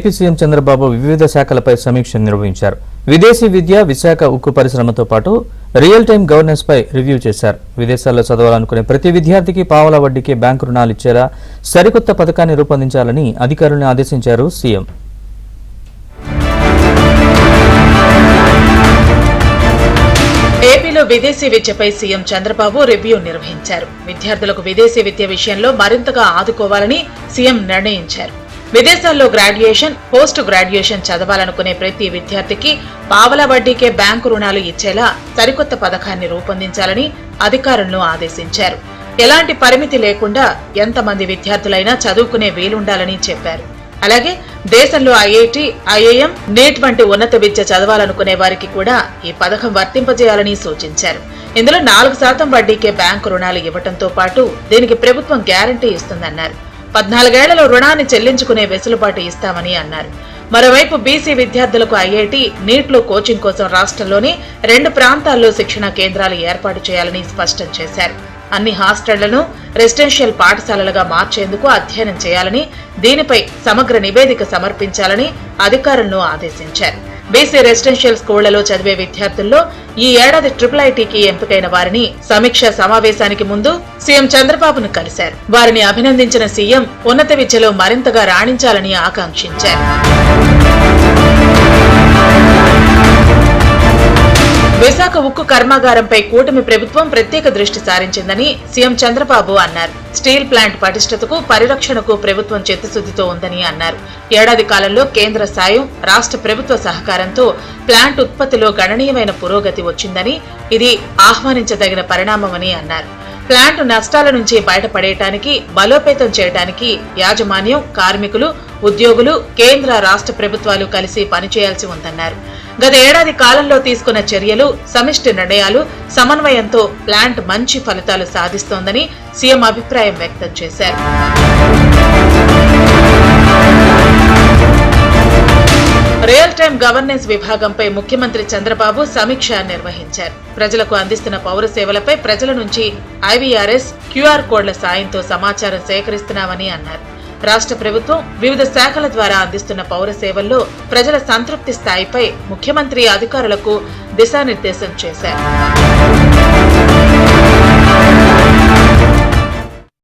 AP CM Chandrababu వివిధ శాఖలపై సమీక్ష నిర్వహించారు. విదేశీ విద్య, విశాఖ ఉక్కు పరిశ్రమతో పాటు రియల్ టైం గవర్నెన్స్ పై రివ్యూ చేశారు. విదేశాల్లో చదవాలనుకునే ప్రతి విద్యార్థికి పావలా వడ్డీకే బ్యాంకు రుణాలు ఇచ్చేలా సరికొత్త పథకాన్ని రూపొందించాలని అధికారులను ఆదేశించారు సీఎం. ఏపీలో విదేశీ విద్యపై సీఎం చంద్రబాబు రివ్యూ నిర్వహించారు. విద్యార్థులకు విదేశీ విద్య విషయంలో మరింతగా ఆదుకోవాలని సీఎం నిర్ణయించారు. విదేశాల్లో గ్రాడ్యుయేషన్, పోస్ట్ గ్రాడ్యుయేషన్ చదవాలనుకునే ప్రతి విద్యార్థికి పావలా వడ్డీకే బ్యాంకు రుణాలు ఇచ్చేలా సరికొత్త పథకాన్ని రూపొందించాలని అధికారులను ఆదేశించారు. ఎలాంటి పరిమితి లేకుండా ఎంతమంది విద్యార్థులైనా చదువుకునే వీలుండాలని చెప్పారు. అలాగే దేశంలో ఐఐటి, ఐఐఎం, నీట్ వంటి ఉన్నత విద్య చదవాలనుకునే వారికి కూడా ఈ పథకం వర్తింపజేయాలని సూచించారు. ఇందులో 4% వడ్డీకే బ్యాంకు రుణాలు ఇవ్వడంతో పాటు దీనికి ప్రభుత్వం గ్యారంటీ ఇస్తుందన్నారు. 14 ఏళ్లలో రుణాన్ని చెల్లించుకునే వెసులుబాటు ఇస్తామని అన్నారు. మరోవైపు బీసీ విద్యార్థులకు ఐఐటి, నీట్లో కోచింగ్ కోసం రాష్ట్రంలోని 2 ప్రాంతాల్లో శిక్షణా కేంద్రాలు ఏర్పాటు చేయాలని స్పష్టం చేశారు. అన్ని హాస్టళ్లను రెసిడెన్షియల్ పాఠశాలలుగా మార్చేందుకు అధ్యయనం చేయాలని, దీనిపై సమగ్ర నివేదిక సమర్పించాలని అధికారులను ఆదేశించారు. బీసీ రెసిడెన్షియల్ స్కూళ్లలో చదివే విద్యార్థుల్లో ఈ ఏడాది IIITకి ఎంపికైన వారిని సమీక్షా సమావేశానికి ముందు సీఎం చంద్రబాబును కలిశారు. వారిని అభినందించిన సీఎం ఉన్నత విద్యలో మరింతగా రాణించాలని ఆకాంక్షించారు. విశాఖ ఉక్కు కర్మాగారంపై కూటమి ప్రభుత్వం ప్రత్యేక దృష్టి సారించిందని సీఎం చంద్రబాబు అన్నారు. స్టీల్ ప్లాంట్ పటిష్టతకు, పరిరక్షణకు ప్రభుత్వం చిత్తశుద్ధితో ఉందని అన్నారు. ఏడాది కాలంలో కేంద్ర సాయం, రాష్ట్ర ప్రభుత్వ సహకారంతో ప్లాంట్ ఉత్పత్తిలో గణనీయమైన పురోగతి వచ్చిందని, ఇది ఆహ్వానించదగిన పరిణామమని అన్నారు. ప్లాంట్ నష్టాల నుంచి బయటపడేయటానికి, బలోపేతం చేయడానికి యాజమాన్యం, కార్మికులు, ఉద్యోగులు, కేంద్ర, రాష్ట్ర ప్రభుత్వాలు కలిసి పనిచేయాల్సి ఉందన్నారు. గత ఏడాది కాలంలో తీసుకున్న చర్యలు, సమిష్టి నిర్ణయాలు, సమన్వయంతో ప్లాంట్ మంచి ఫలితాలు సాధిస్తోందని సీఎం అభిప్రాయం వ్యక్తం చేశారు. రియల్ టైం గవర్నెన్స్ విభాగంపై ముఖ్యమంత్రి చంద్రబాబు సమీక్ష నిర్వహించారు. ప్రజలకు అందిస్తున్న పౌర సేవలపై ప్రజల నుంచి IVRS, QR కోడ్ల సాయంతో సమాచారం సేకరిస్తున్నామని అన్నారు. రాష్ట్ర ప్రభుత్వం వివిధ శాఖల ద్వారా అందిస్తున్న పౌర సేవల్లో ప్రజల సంతృప్తి స్థాయిపై ముఖ్యమంత్రి అధికారులకు దిశానిర్దేశం చేశారు.